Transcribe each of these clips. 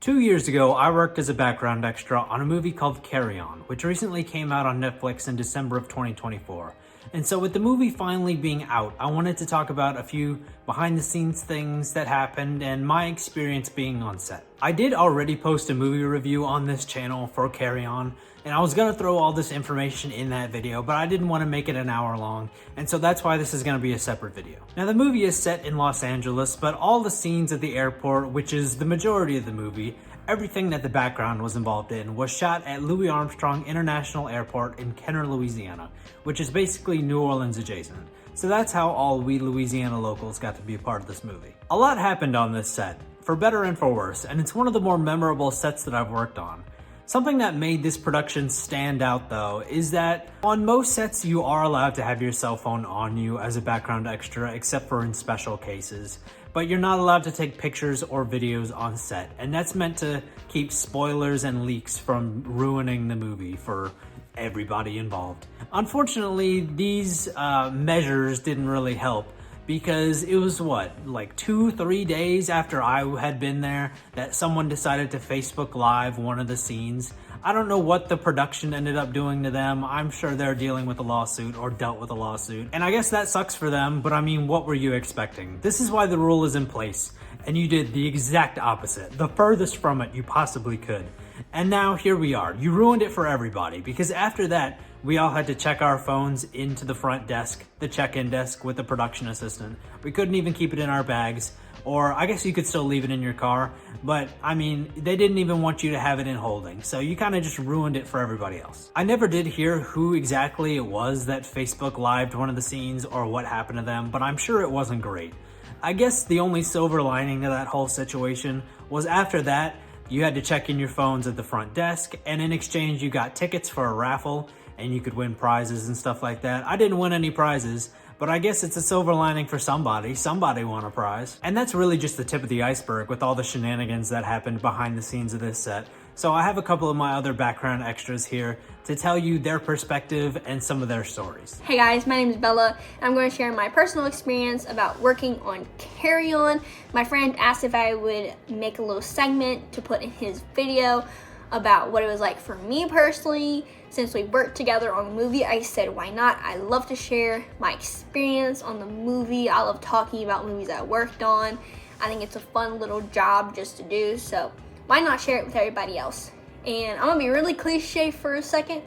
2 years ago, I worked as a background extra on a movie called Carry On, which recently came out on Netflix in December of 2024. And so with the movie finally being out, I wanted to talk about a few behind the scenes things that happened and my experience being on set. I did already post a movie review on this channel for Carry On, and I was gonna throw all this information in that video, but I didn't want to make it an hour long, and so that's why this is gonna be a separate video. Now the movie is set in Los Angeles, but all the scenes at the airport, which is the majority of the movie, everything that the background was involved in was shot at Louis Armstrong International Airport in Kenner, Louisiana, which is basically New Orleans adjacent. So that's how all we Louisiana locals got to be a part of this movie. A lot happened on this set, for better and for worse, and it's one of the more memorable sets that I've worked on. Something that made this production stand out though is that on most sets you are allowed to have your cell phone on you as a background extra except for in special cases, but you're not allowed to take pictures or videos on set, and that's meant to keep spoilers and leaks from ruining the movie for everybody involved. Unfortunately, these measures didn't really help, because it was like 2-3 days after I had been there that someone decided to Facebook Live one of the scenes. I don't know what the production ended up doing to them. I'm sure they're dealing with a lawsuit or dealt with a lawsuit. And I guess that sucks for them, but I mean, what were you expecting? This is why the rule is in place, and you did the exact opposite, the furthest from it you possibly could. And now here we are. You ruined it for everybody, because after that, we all had to check our phones into the front desk, the check-in desk with the production assistant. We couldn't even keep it in our bags, or I guess you could still leave it in your car, but I mean, they didn't even want you to have it in holding, so you kind of just ruined it for everybody else. I never did hear who exactly it was that Facebook Lived one of the scenes or what happened to them, but I'm sure it wasn't great. I guess the only silver lining to that whole situation was after that, you had to check in your phones at the front desk, and in exchange you got tickets for a raffle, and you could win prizes and stuff like that. I didn't win any prizes, but I guess it's a silver lining for somebody. Somebody won a prize. And that's really just the tip of the iceberg with all the shenanigans that happened behind the scenes of this set. So I have a couple of my other background extras here to tell you their perspective and some of their stories. Hey guys, my name is Bella, and I'm going to share my personal experience about working on Carry On. My friend asked if I would make a little segment to put in his video about what it was like for me personally. Since we worked together on the movie, I said, why not? I love to share my experience on the movie. I love talking about movies I worked on. I think it's a fun little job just to do, so why not share it with everybody else? And I'm gonna be really cliche for a second,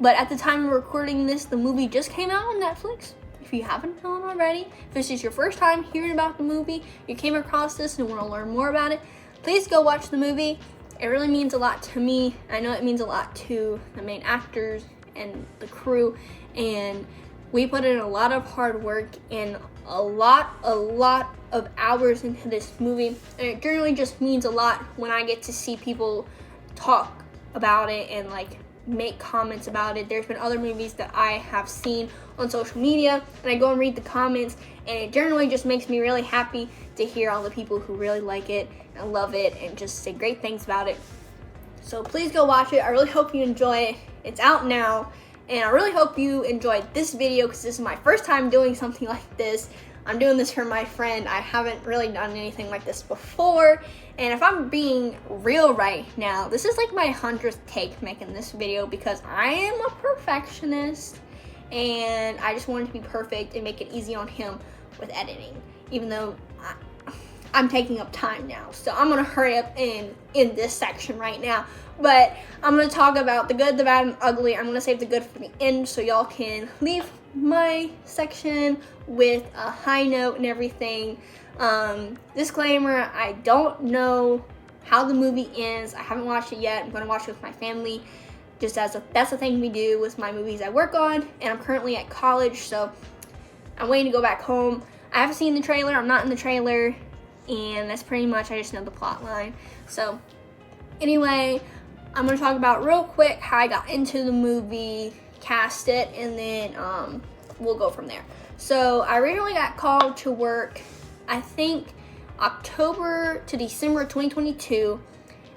but at the time of recording this, the movie just came out on Netflix. If you haven't known already, if this is your first time hearing about the movie, you came across this and want to learn more about it, please go watch the movie. It really means a lot to me. I know it means a lot to the main actors and the crew, and we put in a lot of hard work and a lot of hours into this movie, and it generally just means a lot when I get to see people talk about it and like make comments about it. There's been other movies that I have seen on social media, and I go and read the comments, and it generally just makes me really happy to hear all the people who really like it and love it and just say great things about it. So please go watch it. I really hope you enjoy it. It's out now, and I really hope you enjoyed this video because this is my first time doing something like this. I'm doing this for my friend. I haven't really done anything like this before, and if I'm being real right now, this is like my 100th take making this video because I am a perfectionist, and I just wanted to be perfect and make it easy on him with editing, even though I'm taking up time now. So I'm gonna hurry up in this section right now, but I'm gonna talk about the good, the bad, and ugly. I'm gonna save the good for the end so y'all can leave my section with a high note and everything. Disclaimer, I don't know how the movie ends. I haven't watched it yet. I'm gonna watch it with my family, just as that's the thing we do with my movies I work on, and I'm currently at college, so I'm waiting to go back home. I haven't seen the trailer. I'm not in the trailer, and that's pretty much, I just know the plot line. So anyway, I'm gonna talk about real quick how I got into the movie, cast it, and then we'll go from there. So I originally got called to work, I think October to December 2022,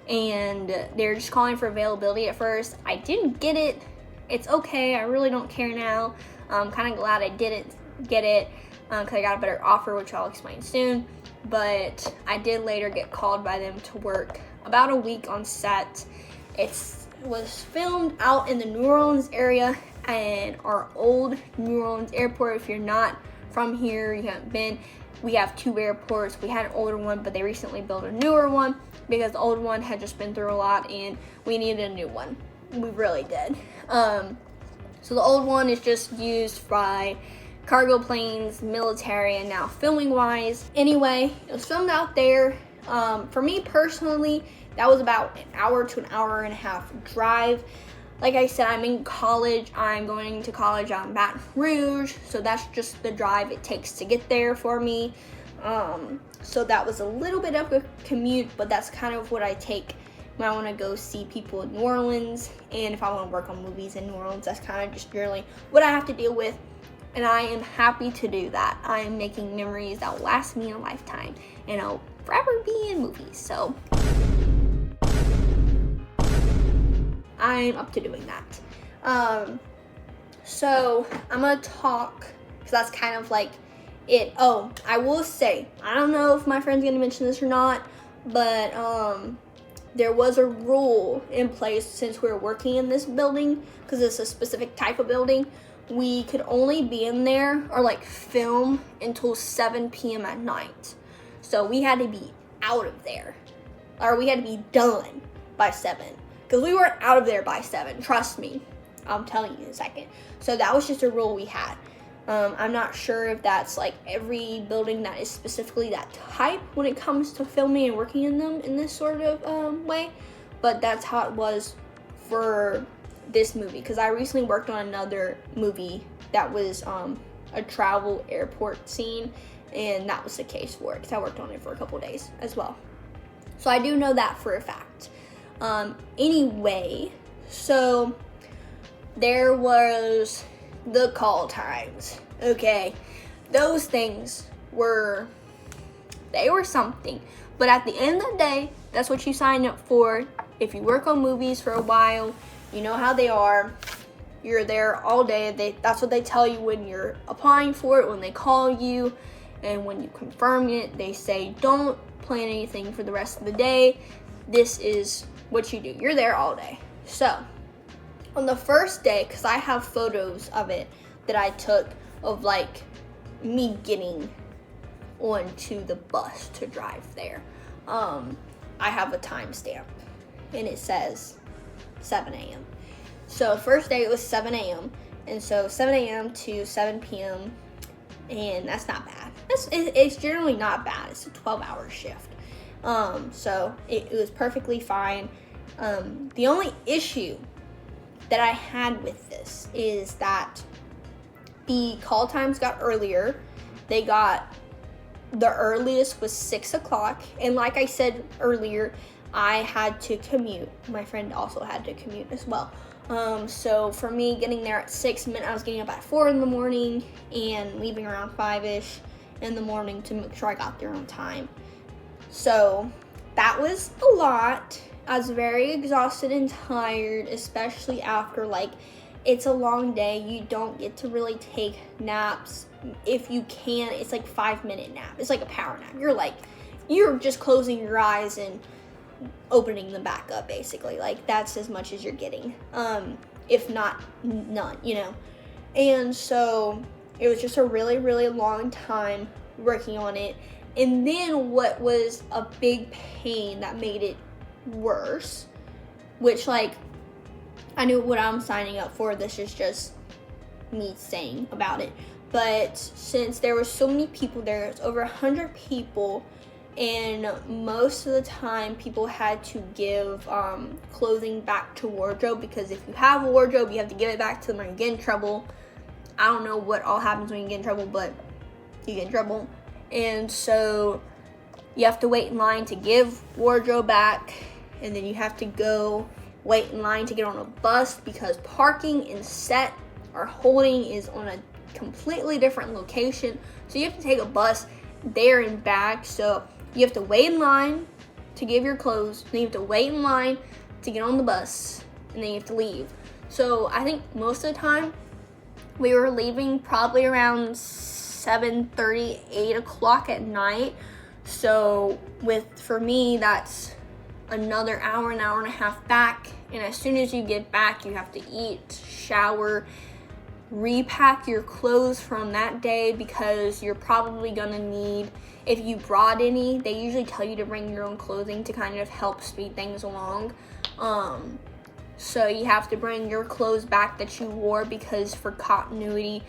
and they're just calling for availability at first. I didn't get it. It's okay, I really don't care now. I'm kind of glad I didn't get it because I got a better offer, which I'll explain soon. But I did later get called by them to work about a week on set. It was filmed out in the New Orleans area and our old New Orleans airport. If you're not from here, you haven't been, we have two airports. We had an older one, but they recently built a newer one because the old one had just been through a lot and we needed a new one. We really did. So the old one is just used by cargo planes, military, and now filming wise. Anyway, it was filmed out there. For me personally, that was about an hour to an hour and a half drive. Like I said, I'm in college. I'm going to college out in Baton Rouge, so that's just the drive it takes to get there for me. So that was a little bit of a commute, but that's kind of what I take when I want to go see people in New Orleans, and if I want to work on movies in New Orleans, that's kind of just generally what I have to deal with, and I am happy to do that. I am making memories that will last me a lifetime, and I'll forever be in movies, so I'm up to doing that. So I'm gonna talk, because that's kind of like it. Oh, I will say, I don't know if my friend's gonna mention this or not, but there was a rule in place since we were working in this building, because it's a specific type of building. We could only be in there or like film until 7 p.m. at night. So we had to be out of there, or we had to be done by 7, because we weren't out of there by 7. Trust me, I'll tell you in a second. So that was just a rule we had. I'm not sure if that's like every building that is specifically that type when it comes to filming and working in them in this sort of way, but that's how it was for this movie, because I recently worked on another movie that was a travel airport scene, and that was the case for it, because I worked on it for a couple days as well. So I do know that for a fact. Anyway, so there was the call times. Okay, those things were something, but at the end of the day, that's what you sign up for. If you work on movies for a while, you know how they are. You're there all day. That's what they tell you when you're applying for it, when they call you, and when you confirm it, they say don't plan anything for the rest of the day. This is what you do. You're there all day. So on the first day, because I have photos of it that I took of like me getting onto the bus to drive there, I have a timestamp and it says 7 a.m. So first day it was 7 a.m. and so 7 a.m. to 7 p.m. and that's not bad. It's generally not bad. It's a 12-hour shift. So it was perfectly fine. The only issue that I had with this is that the call times got earlier. The earliest was 6 o'clock, and like I said earlier, I had to commute. My friend also had to commute as well. So for me, getting there at 6 meant I was getting up at 4 in the morning and leaving around 5-ish in the morning to make sure I got there on time. So that was a lot. I was very exhausted and tired, especially after it's a long day. You don't get to really take naps. If you can, it's like 5-minute nap. It's like a power nap. You're just closing your eyes and opening them back up, basically. That's as much as you're getting. If not none, And so it was just a really, really long time working on it. And then what was a big pain that made it worse, which I knew what I'm signing up for. This is just me saying about it. But since there were so many people there, it's over 100 people, and most of the time people had to give clothing back to wardrobe, because if you have a wardrobe, you have to give it back to them or you get in trouble. I don't know what all happens when you get in trouble, but you get in trouble. And so you have to wait in line to give wardrobe back, and then you have to go wait in line to get on a bus, because parking and set or holding is on a completely different location. So you have to take a bus there and back. So you have to wait in line to give your clothes, then you have to wait in line to get on the bus, and then you have to leave. So I think most of the time we were leaving probably around 7:30, 8 o'clock at night. So for me, that's another hour, an hour and a half back. And as soon as you get back, you have to eat, shower, repack your clothes from that day, because you're probably gonna need, if you brought any, they usually tell you to bring your own clothing to kind of help speed things along. So you have to bring your clothes back that you wore, because for continuity,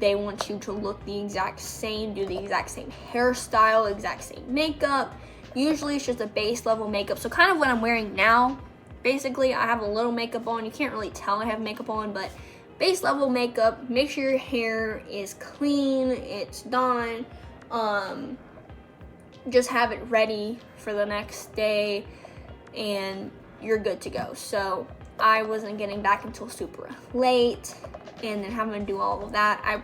they want you to look the exact same, do the exact same hairstyle, exact same makeup. Usually it's just a base level makeup. So kind of what I'm wearing now, basically I have a little makeup on. You can't really tell I have makeup on, but base level makeup. Make sure your hair is clean, it's done. Just have it ready for the next day and you're good to go. So I wasn't getting back until super late, and then having to do all of that. I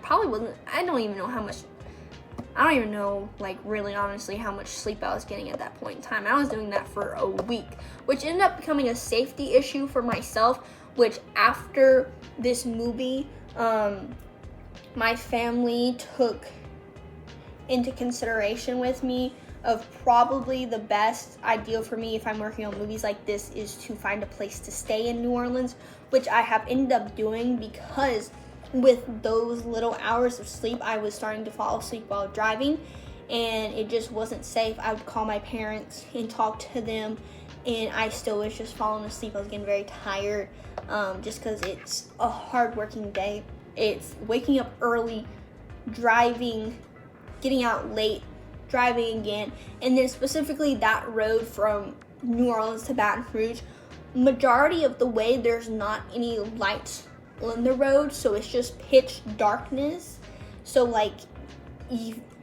don't even know, like, really honestly how much sleep I was getting at that point in time. I was doing that for a week, which ended up becoming a safety issue for myself, which after this movie, my family took into consideration with me of probably the best ideal for me if I'm working on movies like this is to find a place to stay in New Orleans, which I have ended up doing, because with those little hours of sleep, I was starting to fall asleep while driving, and it just wasn't safe. I would call my parents and talk to them, and I still was just falling asleep. I was getting very tired, just because it's a hard working day. It's waking up early, driving, getting out late, driving again, and then specifically that road from New Orleans to Baton Rouge, majority of the way there's not any lights on the road, so it's just pitch darkness. So like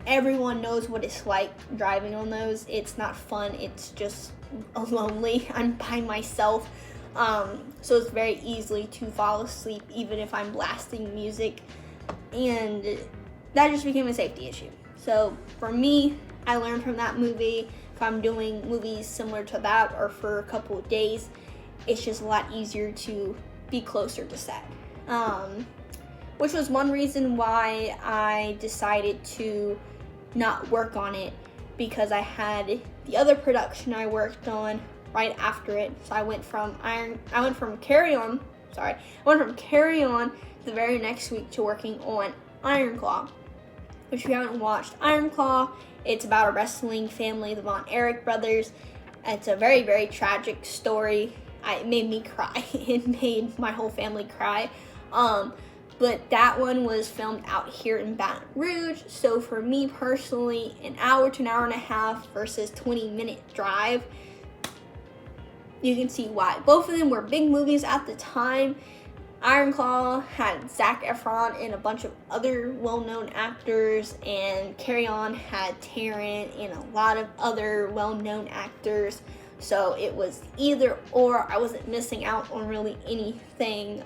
everyone knows what it's like driving on those. It's not fun. It's just lonely. I'm by myself, so it's very easily to fall asleep even if I'm blasting music, and that just became a safety issue. So for me, I learned from that movie, if I'm doing movies similar to that or for a couple of days, it's just a lot easier to be closer to set. Which was one reason why I decided to not work on it, because I had the other production I worked on right after it. So I went from Carry On the very next week to working on Iron Claw. If you haven't watched Iron Claw, it's about a wrestling family, the Von Erich brothers. It's a very, very tragic story. It made me cry. It made my whole family cry. But that one was filmed out here in Baton Rouge. So for me personally, an hour to an hour and a half versus 20-minute drive, you can see why. Both of them were big movies at the time. Iron Claw had Zac Efron and a bunch of other well-known actors, and Carry On had Taryn and a lot of other well-known actors. So it was either or. I wasn't missing out on really anything.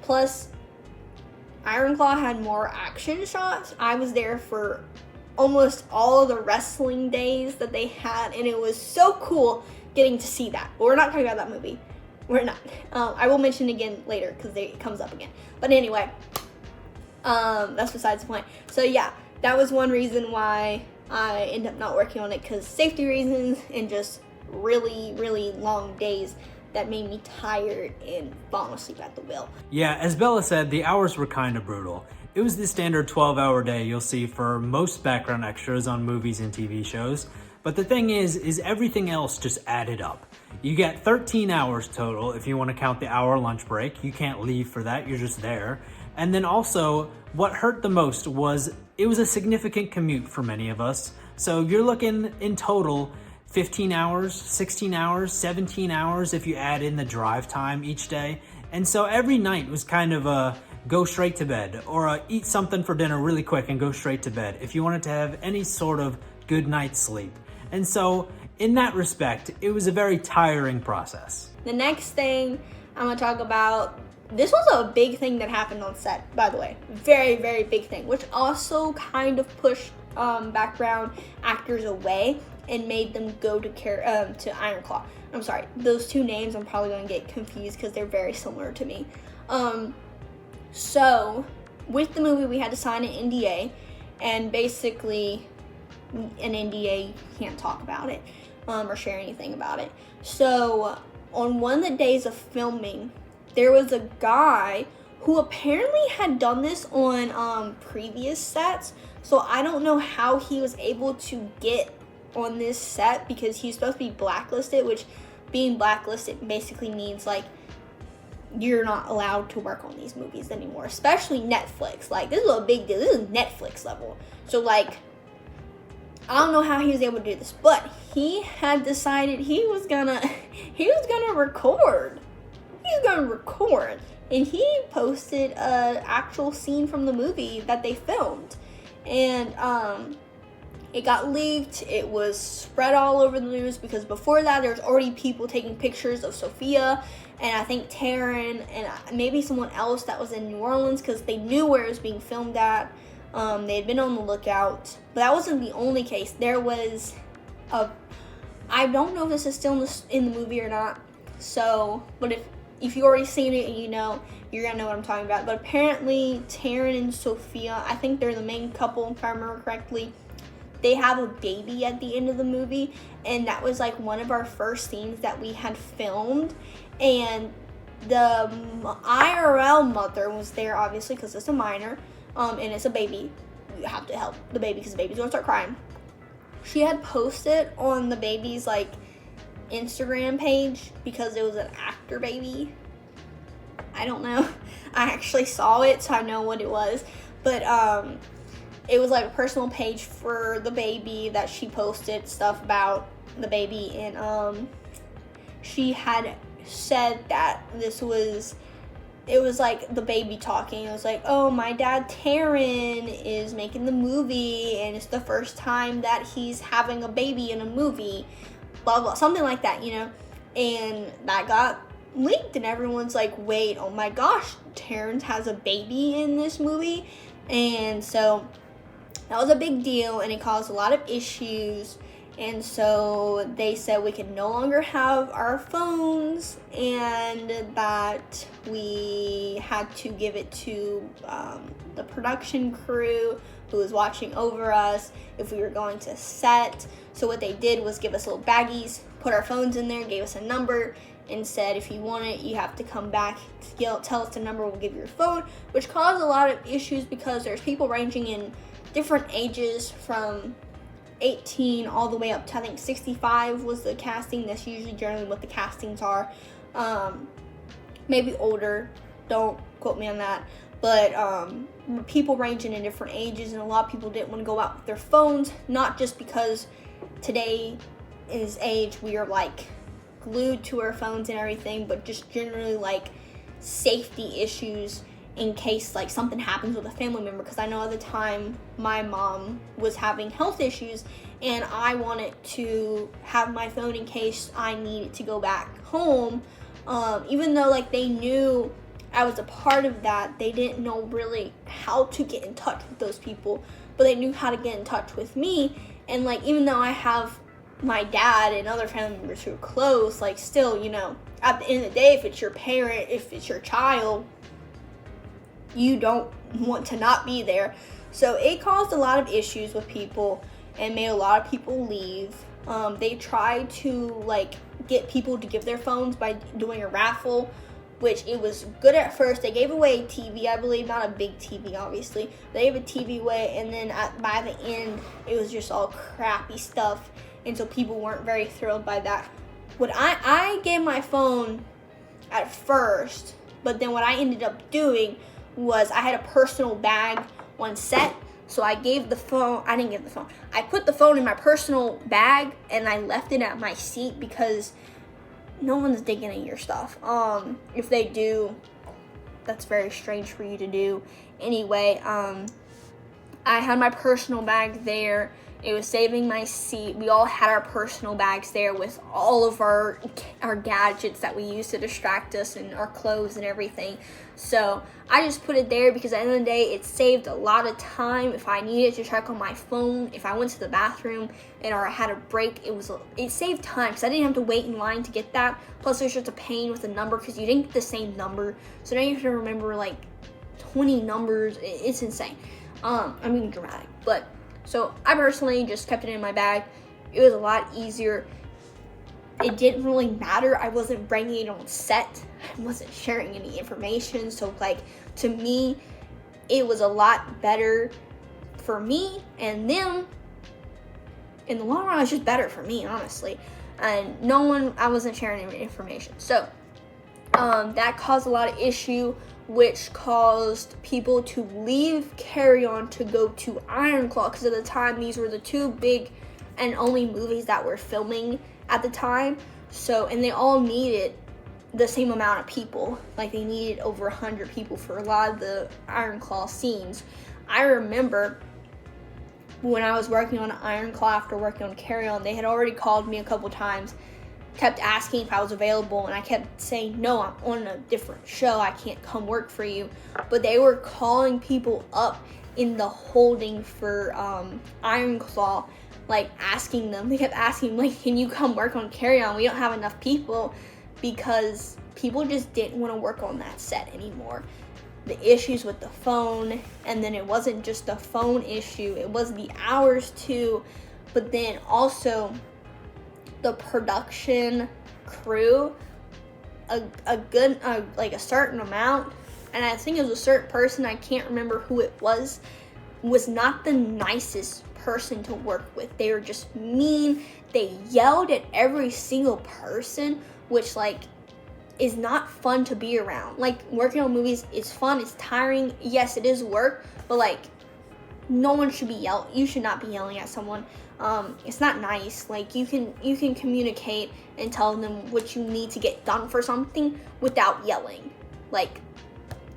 Plus, Iron Claw had more action shots. I was there for almost all of the wrestling days that they had, and it was so cool getting to see that. But we're not talking about that movie. We're not. I will mention it again later because it comes up again. But anyway, that's besides the point. So yeah, that was one reason why I ended up not working on it, because safety reasons and just really, really long days that made me tired and falling asleep at the wheel. Yeah, as Bella said, the hours were kind of brutal. It was the standard 12-hour day you'll see for most background extras on movies and TV shows. But the thing is everything else just added up. You get 13 hours total if you want to count the hour lunch break. You can't leave for that, you're just there. And then also, what hurt the most was it was a significant commute for many of us. So you're looking in total 15 hours, 16 hours, 17 hours if you add in the drive time each day. And so every night was kind of a go straight to bed, or a eat something for dinner really quick and go straight to bed if you wanted to have any sort of good night's sleep. And so in that respect, it was a very tiring process. The next thing I'm gonna talk about, this was a big thing that happened on set, by the way. Very, very big thing, which also kind of pushed background actors away and made them go to Iron Claw. I'm sorry, those two names I'm probably gonna get confused because they're very similar to me. So with the movie, we had to sign an NDA, and basically an NDA, you can't talk about it. or share anything about it. So on one of the days of filming, there was a guy who apparently had done this on previous sets. So I don't know how he was able to get on this set, because he's supposed to be blacklisted, which being blacklisted basically means like you're not allowed to work on these movies anymore, especially Netflix. Like, this is a big deal. This is Netflix level. So like, I don't know how he was able to do this, but he had decided he was gonna record. He was gonna record, and he posted an actual scene from the movie that they filmed, and it got leaked. It was spread all over the news, because before that, there's already people taking pictures of Sophia and I think Taryn and maybe someone else that was in New Orleans, because they knew where it was being filmed at. They had been on the lookout, but that wasn't the only case. There was I don't know if this is still in the movie or not. So, but if you already seen it and you know, you're gonna know what I'm talking about. But apparently, Taryn and Sophia, I think they're the main couple, if I remember correctly. They have a baby at the end of the movie, and that was like one of our first scenes that we had filmed. And the IRL mother was there, obviously, because it's a minor, and it's a baby. You have to help the baby because the baby's gonna start crying. She had posted on the baby's like Instagram page, because it was an actor baby. I don't know. I actually saw it, so I know what it was. But it was like a personal page for the baby that she posted stuff about the baby, and she had said that it was like the baby talking. It was like, oh, my dad Taryn is making the movie, and it's the first time that he's having a baby in a movie, blah blah, something like that, you know. And that got leaked, and everyone's like, wait, oh my gosh, Taryn has a baby in this movie. And so that was a big deal, and it caused a lot of issues. And so they said we could no longer have our phones, and that we had to give it to the production crew who was watching over us if we were going to set. So what they did was give us little baggies, put our phones in there, gave us a number, and said, if you want it, you have to come back, tell us the number, we'll give you your phone, which caused a lot of issues, because there's people ranging in different ages from 18 all the way up to, I think, 65 was the casting. That's usually generally what the castings are. Maybe older, don't quote me on that, but people ranging in different ages, and a lot of people didn't want to go out with their phones, not just because today is age we are like glued to our phones and everything, but just generally like safety issues in case like something happens with a family member. Because I know at the time my mom was having health issues, and I wanted to have my phone in case I needed to go back home. Even though like they knew I was a part of that, they didn't know really how to get in touch with those people, but they knew how to get in touch with me. And like, even though I have my dad and other family members who are close, like still, you know, at the end of the day, if it's your parent, if it's your child, you don't want to not be there. So it caused a lot of issues with people and made a lot of people leave. They tried to like get people to give their phones by doing a raffle, which it was good at first. They gave away a TV, I believe, not a big TV, obviously. They gave a TV away, and then by the end, it was just all crappy stuff, and so people weren't very thrilled by that. What I gave my phone at first, but then what I ended up doing was I had a personal bag on set, so I gave the phone, I didn't give the phone, I put the phone in my personal bag, and I left it at my seat, because no one's digging in your stuff. If they do, that's very strange for you to do. Anyway, I had my personal bag there. It was saving my seat. We all had our personal bags there with all of our gadgets that we use to distract us, and our clothes and everything. So I just put it there because at the end of the day, it saved a lot of time. If I needed to check on my phone, if I went to the bathroom or I had a break, it saved time because I didn't have to wait in line to get that. Plus, it was just a pain with the number because you didn't get the same number. So now you have to remember like 20 numbers. It's insane. I'm being dramatic, but so I personally just kept it in my bag. It was a lot easier. it didn't really matter. I wasn't bringing it on set. I wasn't sharing any information. So like, to me, it was a lot better for me and them. In the long run, it was just better for me, honestly. And I wasn't sharing any information. So that caused a lot of issue, which caused people to leave Carry On to go to Iron Claw, because at the time, these were the two big and only movies that were filming at the time. So, and they all needed the same amount of people. Like, they needed over 100 people for a lot of the Iron Claw scenes. I remember when I was working on Iron Claw after working on Carry On, they had already called me a couple times, kept asking if I was available, and I kept saying, no, I'm on a different show, I can't come work for you. But they were calling people up in the holding for Iron Claw, like asking them, they kept asking, like, can you come work on Carry On? We don't have enough people, because people just didn't want to work on that set anymore. The issues with the phone, and then it wasn't just the phone issue, it was the hours too, but then also the production crew, a certain amount, and I think it was a certain person, I can't remember who it was not the nicest person to work with. They were just mean. They yelled at every single person, which like is not fun to be around. Like, working on movies is fun, it's tiring, yes, it is work, but like, no one should be you should not be yelling at someone. It's not nice. Like, you can communicate and tell them what you need to get done for something without yelling. Like,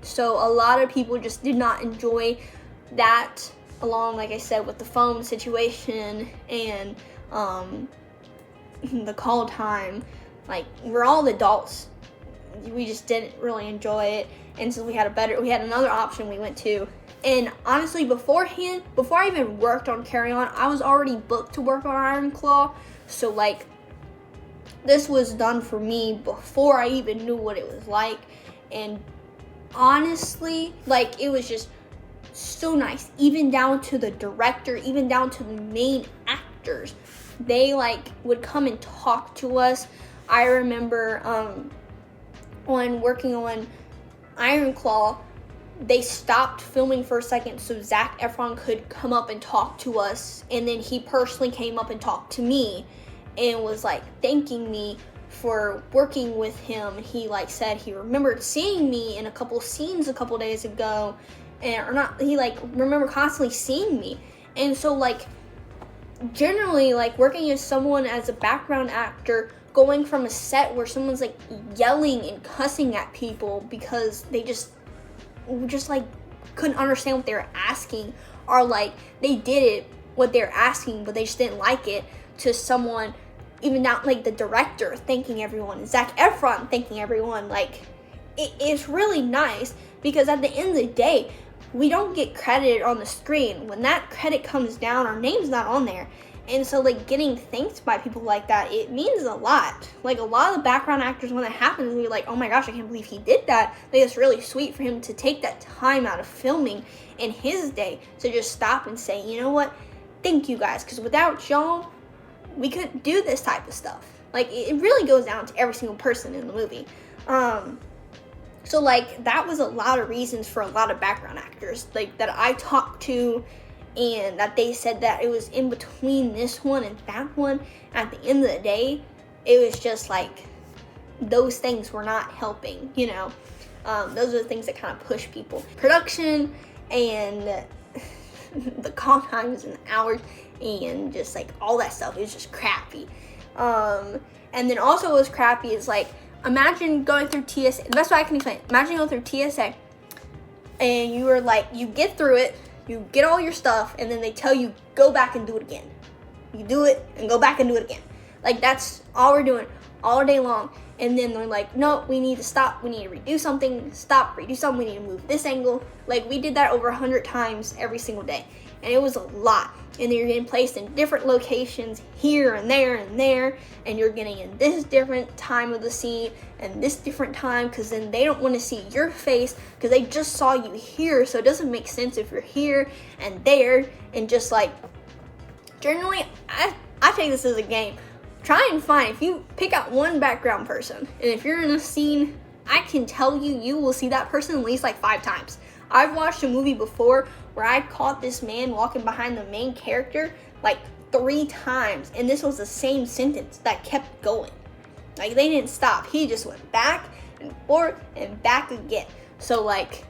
so a lot of people just did not enjoy that, along, like I said, with the phone situation and the call time. Like, we're all adults. We just didn't really enjoy it, and so we had another option we went to. And honestly, before I even worked on Carry On, I was already booked to work on Iron Claw. So like, this was done for me before I even knew what it was like. And honestly, like, it was just so nice, even down to the director, even down to the main actors. They like would come and talk to us. I remember when working on Iron Claw, they stopped filming for a second so Zac Efron could come up and talk to us, and then he personally came up and talked to me and was like thanking me for working with him. He like said he remembered seeing me in a couple scenes a couple days ago, he like remember constantly seeing me. And so like, generally, like, working as someone as a background actor, going from a set where someone's like yelling and cussing at people because they just like couldn't understand what they were asking, or like they did it what they're asking but they just didn't like it, to someone, even not like the director thanking everyone, Zac Efron thanking everyone. Like, it's really nice, because at the end of the day, we don't get credited on the screen. When that credit comes down, our name's not on there. And so like, getting thanked by people like that, it means a lot. Like, a lot of the background actors, when that happens, we're like, oh my gosh, I can't believe he did that. Like, it's really sweet for him to take that time out of filming in his day to just stop and say, you know what, thank you guys, because without y'all, we couldn't do this type of stuff. Like, it really goes down to every single person in the movie. So like, that was a lot of reasons for a lot of background actors, like, that I talked to, and that they said that it was in between this one and that one. At the end of the day, it was just like, those things were not helping, you know. Those are the things that kind of push people. Production and the call times and the hours and just like all that stuff, it was just crappy. And then also what was crappy is like, imagine going through TSA. The best way I can explain it, imagine going through TSA and you were like, you get through it, you get all your stuff, and then they tell you, go back and do it again. You do it and go back and do it again. Like, that's all we're doing all day long. And then they're like, no, we need to stop, we need to redo something, stop, redo something, we need to move this angle. Like, we did that over 100 times every single day, and it was a lot. And then you're getting placed in different locations here and there, and you're getting in this different time of the scene and this different time, because then they don't want to see your face because they just saw you here. So it doesn't make sense if you're here and there. And just like, generally, I take this as a game. try and find, if you pick out one background person, and if you're in a scene, I can tell you, you will see that person at least like 5 times. I've watched a movie before where I caught this man walking behind the main character like 3 times, and this was the same sentence that kept going. Like, they didn't stop. He just went back and forth and back again. So like,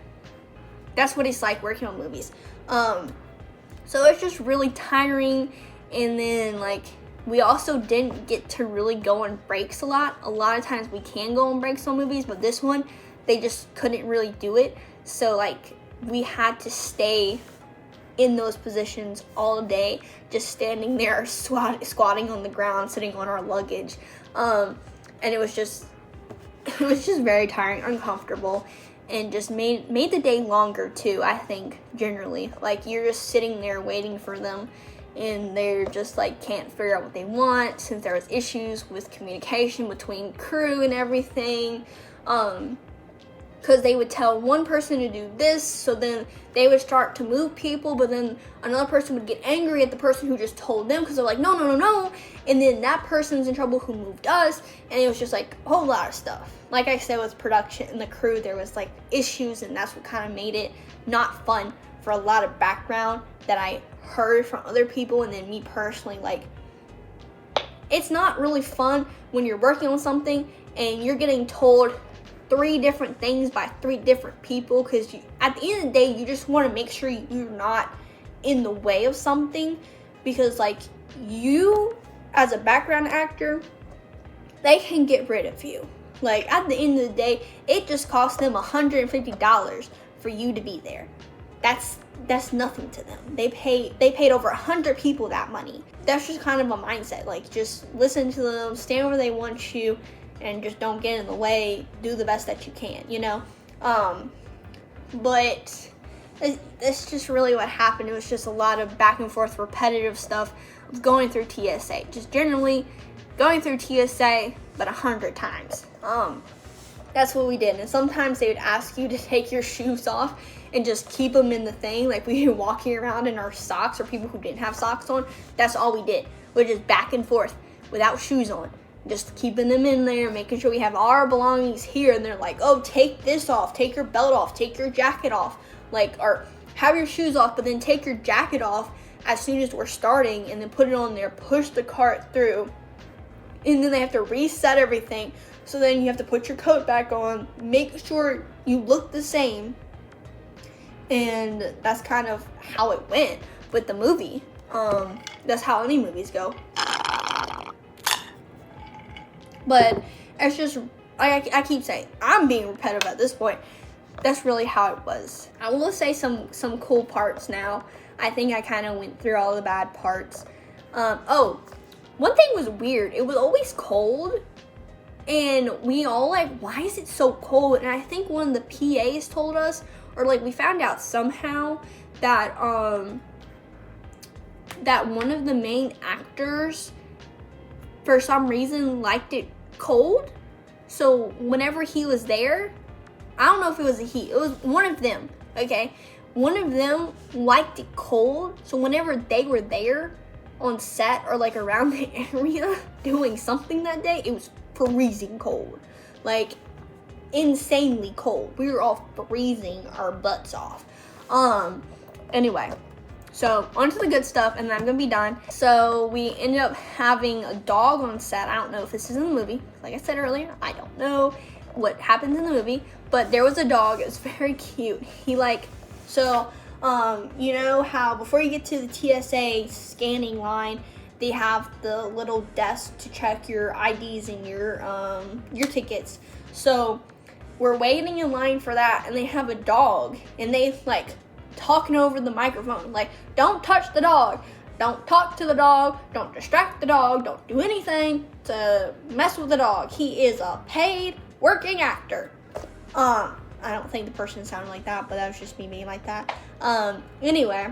that's what it's like working on movies. So it's just really tiring. And then like, we also didn't get to really go on breaks a lot. A lot of times we can go on breaks on movies, but this one, they just couldn't really do it. So like, we had to stay in those positions all day, just standing there, squatting on the ground, sitting on our luggage. And it was just very tiring, uncomfortable, and just made the day longer too, I think, generally. Like, you're just sitting there waiting for them, and they're just like can't figure out what they want, since there was issues with communication between crew and everything. Because they would tell one person to do this, so then they would start to move people, but then another person would get angry at the person who just told them, because they're like, no, and then that person's in trouble who moved us, and it was just like a whole lot of stuff. Like I said, with production and the crew, there was like issues, and that's what kind of made it not fun for a lot of background that I heard from other people, and then me personally. Like, it's not really fun when you're working on something and you're getting told 3 different things by 3 different people, because at the end of the day, you just want to make sure you're not in the way of something, because like, you as a background actor, they can get rid of you. Like, at the end of the day, it just cost them $150 for you to be there. That's nothing to them. They paid over 100 people that money. That's just kind of a mindset. Like, just listen to them, stand where they want you, and just don't get in the way. Do the best that you can, you know? But it's just really what happened. It was just a lot of back and forth repetitive stuff of going through TSA. Just generally going through TSA, but 100 times. That's what we did. And sometimes they would ask you to take your shoes off and just keep them in the thing. Like, we were walking around in our socks, or people who didn't have socks on. That's all we did. We're just back and forth without shoes on. Just keeping them in there, making sure we have all our belongings here. And they're like, oh, take this off, take your belt off, take your jacket off. Like, or have your shoes off, but then take your jacket off as soon as we're starting, and then put it on there, push the cart through. And then they have to reset everything. So then you have to put your coat back on, make sure you look the same. And that's kind of how it went with the movie. That's how any movies go. But it's just, I keep saying, I'm being repetitive at this point. That's really how it was. I will say some cool parts now. I think I kind of went through all the bad parts. One thing was weird. It was always cold. And we all like, why is it so cold? And I think one of the PAs told us, or like we found out somehow, that that one of the main actors, for some reason, liked it cold. So whenever he was there, I don't know if it was a he, it was one of them, okay? One of them liked it cold, so whenever they were there on set or like around the area doing something that day, it was freezing cold. Like, insanely cold. We were all freezing our butts off. Anyway, so on to the good stuff, and then I'm gonna be done. So we ended up having a dog on set. I don't know if this is in the movie. Like I said earlier, I don't know what happens in the movie, but there was a dog. It was very cute. He like, so you know how before you get to the TSA scanning line, they have the little desk to check your IDs and your tickets. So we're waiting in line for that, and they have a dog, and they like talking over the microphone, like, don't touch the dog, don't talk to the dog, don't distract the dog, don't do anything to mess with the dog. He is a paid working actor. I don't think the person sounded like that, but that was just me being like that. Anyway,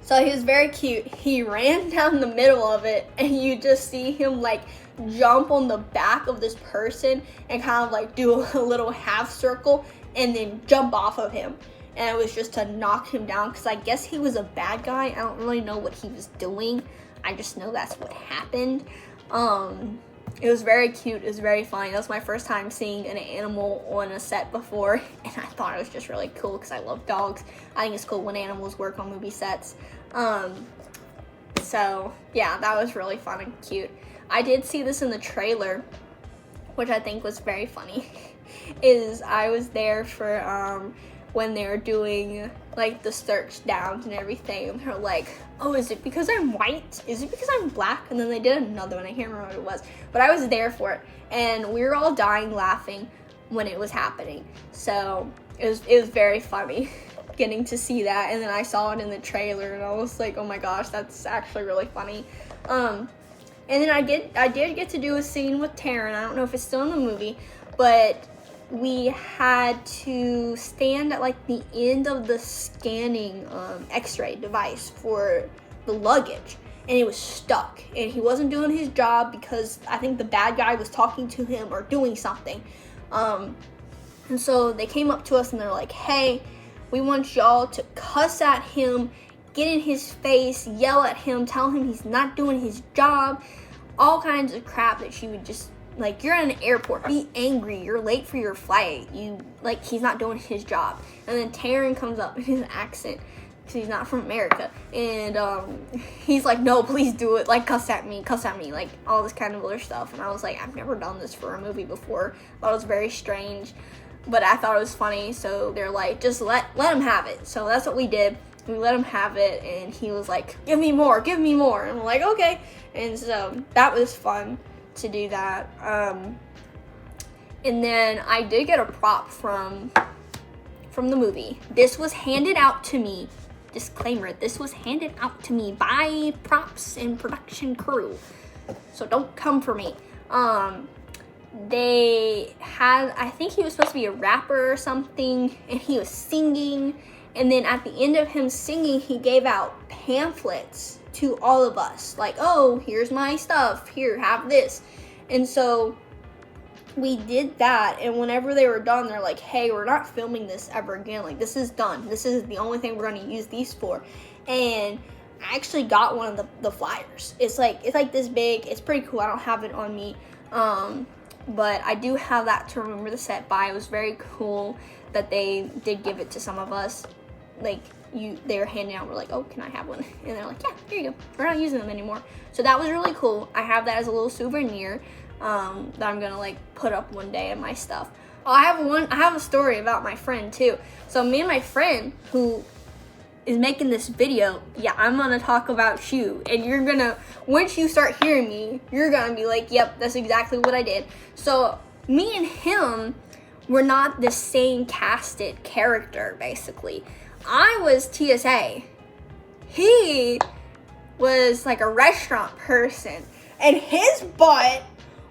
so he was very cute. He ran down the middle of it, and you just see him like jump on the back of this person and kind of like do a little half circle and then jump off of him. And it was just to knock him down, because I guess he was a bad guy. I don't really know what he was doing. I just know that's what happened. It was very cute. It was very funny. That was my first time seeing an animal on a set before, and I thought it was just really cool because I love dogs. I think it's cool when animals work on movie sets. So yeah, that was really fun and cute. I did see this in the trailer, which I think was very funny. Is I was there for when they were doing like the search downs and everything, and they're like, oh, is it because I'm white? Is it because I'm black? And then they did another one. I can't remember what it was, but I was there for it, and we were all dying laughing when it was happening. So it was very funny getting to see that, and then I saw it in the trailer, and I was like, oh my gosh, that's actually really funny. And then I did get to do a scene with Taryn. I don't know if it's still in the movie, but we had to stand at like the end of the scanning x-ray device for the luggage, and it was stuck, and he wasn't doing his job because I think the bad guy was talking to him or doing something. And so they came up to us and they're like, hey, we want y'all to cuss at him, get in his face, yell at him, tell him he's not doing his job, all kinds of crap that she would just, like, you're in an airport, be angry, you're late for your flight, he's not doing his job. And then Taryn comes up in his accent, because he's not from America, and he's like, no, please do it, like, cuss at me, like, all this kind of other stuff. And I was like, I've never done this for a movie before. I thought it was very strange, but I thought it was funny, so they're like, just let him have it. So that's what we did. We let him have it, and he was like, give me more, and I'm like, okay. And so that was fun to do that. And then I did get a prop from the movie. This was handed out to me, disclaimer, this was handed out to me by props and production crew, so don't come for me. They had, I think he was supposed to be a rapper or something, and he was singing, and then at the end of him singing, he gave out pamphlets to all of us, like, oh, here's my stuff, here, have this. And so we did that, and whenever they were done, they're like, hey, we're not filming this ever again, like, this is done, this is the only thing we're going to use these for. And I actually got one of the flyers. It's like this big, it's pretty cool. I don't have it on me, but I do have that to remember the set by. It was very cool that they did give it to some of us. Like, they were handing out, we're like, oh, can I have one? And they're like, yeah, here you go. We're not using them anymore. So that was really cool. I have that as a little souvenir that I'm gonna like put up one day in my stuff. Oh, I have a story about my friend too. So me and my friend who is making this video, yeah, I'm gonna talk about you, and you're gonna, once you start hearing me, you're gonna be like, yep, that's exactly what I did. So me and him were not the same casted character, basically. I was TSA. He was like a restaurant person, and his butt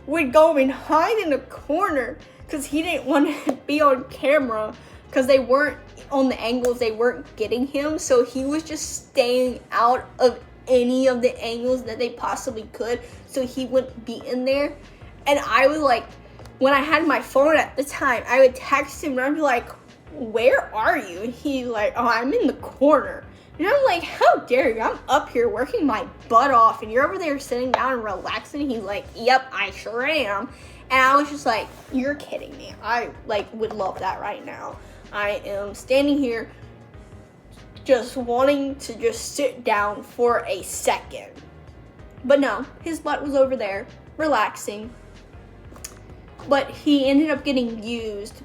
would go and hide in a corner because he didn't want to be on camera because they weren't on the angles, they weren't getting him. So he was just staying out of any of the angles that they possibly could so he wouldn't be in there. And I was like, when I had my phone at the time, I would text him and I'd be like, where are you? And he's like, oh, I'm in the corner. And I'm like, how dare you? I'm up here working my butt off and you're over there sitting down and relaxing. He's like, yep, I sure am. And I was just like, you're kidding me. I like would love that right now. I am standing here just wanting to just sit down for a second. But no, his butt was over there relaxing. But he ended up getting used.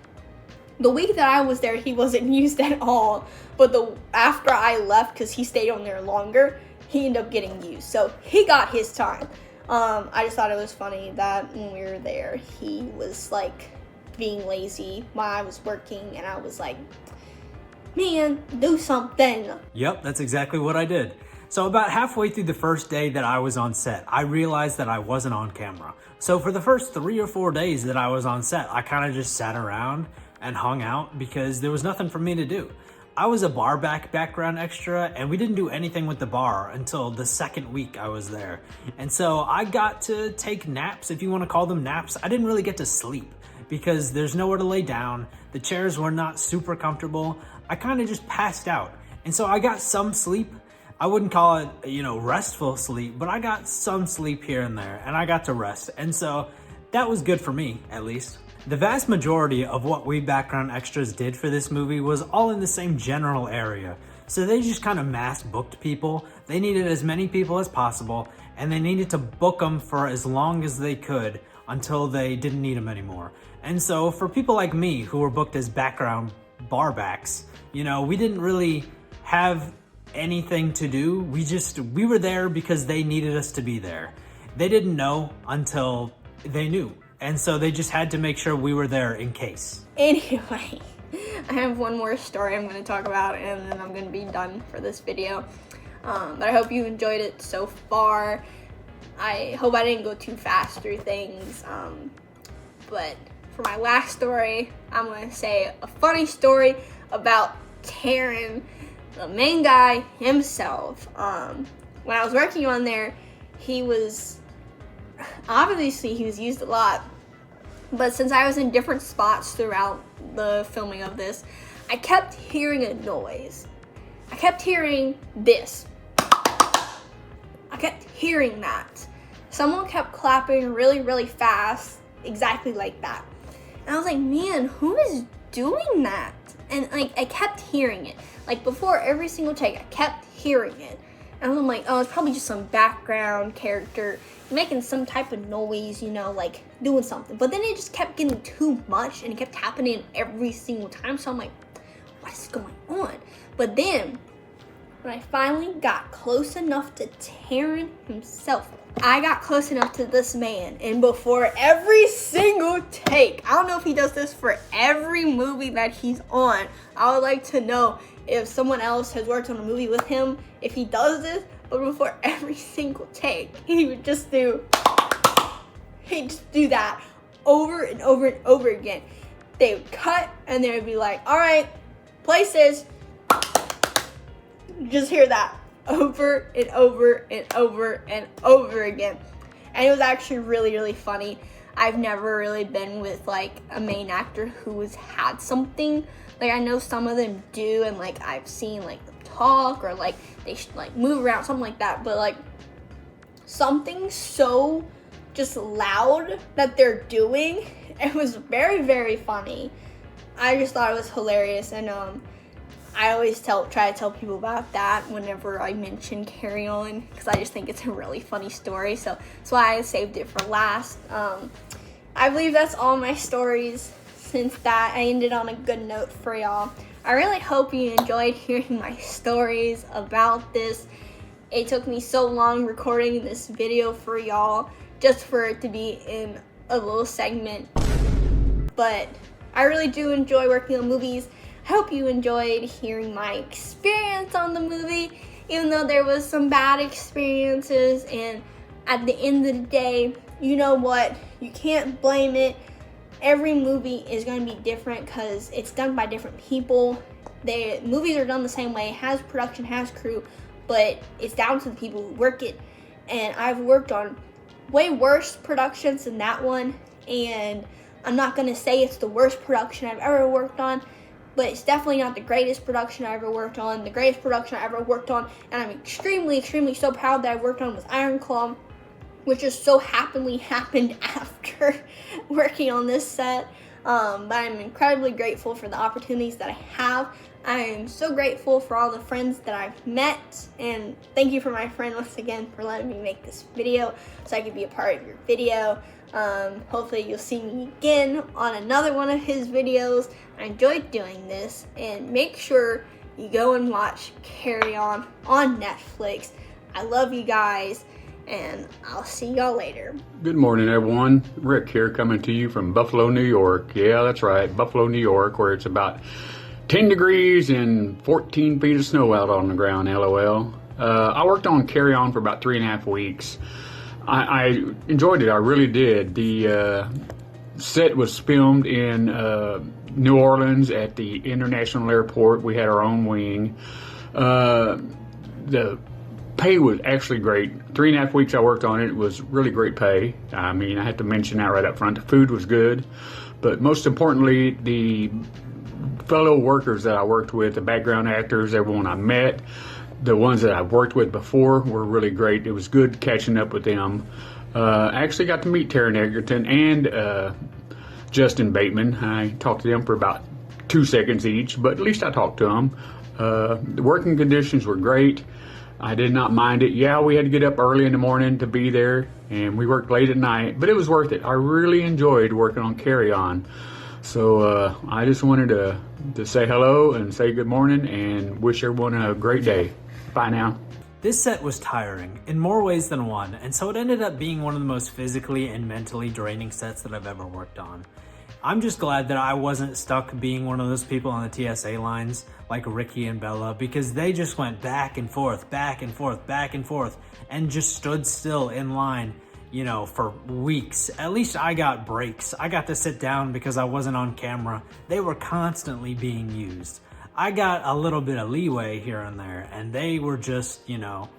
The week that I was there, he wasn't used at all. But after I left, because he stayed on there longer, he ended up getting used. So he got his time. I just thought it was funny that when we were there, he was like being lazy while I was working. And I was like, man, do something. Yep, that's exactly what I did. So about halfway through the first day that I was on set, I realized that I wasn't on camera. So for the first 3 or 4 days that I was on set, I kind of just sat around and hung out because there was nothing for me to do. I was a bar background extra, and we didn't do anything with the bar until the second week I was there. And so I got to take naps, if you want to call them naps. I didn't really get to sleep because there's nowhere to lay down. The chairs were not super comfortable. I kind of just passed out. And so I got some sleep. I wouldn't call it, restful sleep, but I got some sleep here and there, and I got to rest. And so that was good for me, at least. The vast majority of what we background extras did for this movie was all in the same general area. So they just kind of mass booked people. They needed as many people as possible, and they needed to book them for as long as they could until they didn't need them anymore. And so for people like me who were booked as background barbacks, we didn't really have anything to do. We were there because they needed us to be there. They didn't know until they knew. And so they just had to make sure we were there in case. Anyway, I have one more story I'm going to talk about, and then I'm going to be done for this video. But I hope you enjoyed it so far. I hope I didn't go too fast through things. But for my last story, I'm going to say a funny story about Taron, the main guy himself. When I was working on there, he was used a lot, but since I was in different spots throughout the filming of this, I kept hearing a noise. I kept hearing this. I kept hearing that. Someone kept clapping really, really fast, exactly like that. And I was like, man, who is doing that? And I kept hearing it. Before every single take, I kept hearing it. And I'm like, oh, it's probably just some background character making some type of noise, doing something. But then it just kept getting too much, and it kept happening every single time. So I'm like, what is going on? But then, when I finally got close enough to Taron himself, I got close enough to this man, and before every single take, I don't know if he does this for every movie that he's on. I would like to know if someone else has worked on a movie with him, if he does this, but before every single take, he would just do that over and over and over again. They would cut, and they would be like, all right, places. Just hear that over and over and over and over again. And it was actually really, really funny. I've never really been with a main actor who has had something. I know some of them do, and I've seen them talk, or they move around, something like that. But something so just loud that they're doing, it was very, very funny. I just thought it was hilarious, and I always try to tell people about that whenever I mention Carry On, because I just think it's a really funny story. So that's why I saved it for last. I believe that's all my stories. Since that, I ended on a good note for y'all. I really hope you enjoyed hearing my stories about this. It took me so long recording this video for y'all, just for it to be in a little segment. But I really do enjoy working on movies. I hope you enjoyed hearing my experience on the movie, even though there was some bad experiences. And at the end of the day, you know what? You can't blame it. Every movie is going to be different because it's done by different people. Movies are done the same way. It has production, has crew, but it's down to the people who work it. And I've worked on way worse productions than that one, and I'm not going to say it's the worst production I've ever worked on, but it's definitely not the greatest production I ever worked on. The greatest production I ever worked on, and I'm extremely, extremely so proud that I worked on, was Iron Claw, which just so happily happened after working on this set. But I'm incredibly grateful for the opportunities that I have. I am so grateful for all the friends that I've met, and thank you for my friend once again for letting me make this video so I could be a part of your video. Hopefully you'll see me again on another one of his videos. I enjoyed doing this, and make sure you go and watch Carry On Netflix. I love you guys, and I'll see y'all later. Good morning, everyone. Rick here, coming to you from Buffalo, New York. Yeah, that's right, Buffalo, New York, where it's about 10 degrees and 14 feet of snow out on the ground, LOL. I worked on Carry On for about 3.5 weeks. I enjoyed it, I really did. The set was filmed in New Orleans at the International Airport. We had our own wing. The pay was actually great. 3.5 weeks I worked on it. It was really great pay. I mean, I have to mention that right up front. The food was good, but most importantly, the fellow workers that I worked with, the background actors, everyone I met, the ones that I've worked with before were really great. It was good catching up with them. I actually got to meet Taron Egerton and Justin Bateman. I talked to them for about 2 seconds each, but at least I talked to them. The working conditions were great. I did not mind it. Yeah, we had to get up early in the morning to be there, and we worked late at night, but it was worth it. I really enjoyed working on Carry On. So I just wanted to say hello and say good morning and wish everyone a great day. Bye now. This set was tiring in more ways than one, and so it ended up being one of the most physically and mentally draining sets that I've ever worked on. I'm just glad that I wasn't stuck being one of those people on the TSA lines like Ricky and Bella, because they just went back and forth, back and forth, back and forth, and just stood still in line, you know, for weeks. At least I got breaks. I got to sit down because I wasn't on camera. They were constantly being used. I got a little bit of leeway here and there, and they were just, you know,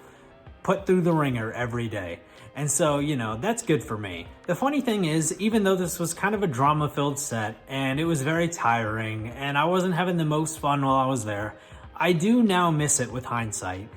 put through the ringer every day. And so, you know, that's good for me. The funny thing is, even though this was kind of a drama-filled set, and it was very tiring, and I wasn't having the most fun while I was there, I do now miss it with hindsight.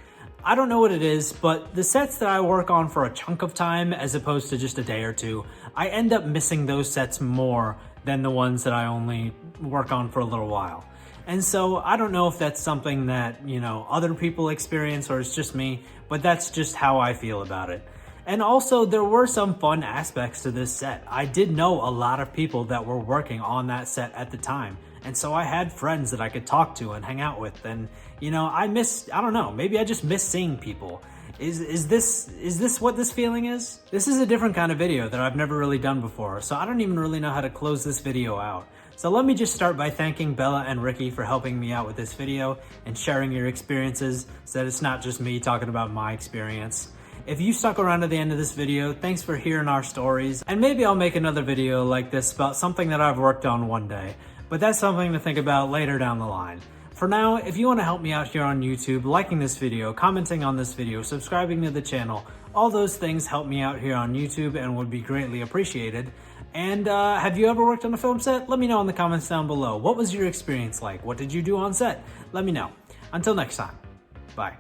I don't know what it is, but the sets that I work on for a chunk of time, as opposed to just a day or two, I end up missing those sets more than the ones that I only work on for a little while. And so I don't know if that's something that, you know, other people experience or it's just me, but that's just how I feel about it. And also, there were some fun aspects to this set. I did know a lot of people that were working on that set at the time. And so I had friends that I could talk to and hang out with. And, you know, I don't know, maybe I just miss seeing people. Is this what this feeling is? This is a different kind of video that I've never really done before, so I don't even really know how to close this video out. So let me just start by thanking Bella and Ricky for helping me out with this video and sharing your experiences so that it's not just me talking about my experience. If you stuck around to the end of this video, thanks for hearing our stories, and maybe I'll make another video like this about something that I've worked on one day, but that's something to think about later down the line. For now, if you want to help me out here on YouTube, liking this video, commenting on this video, subscribing to the channel, all those things help me out here on YouTube and would be greatly appreciated. And have you ever worked on a film set? Let me know in the comments down below. What was your experience like? What did you do on set? Let me know. Until next time, bye.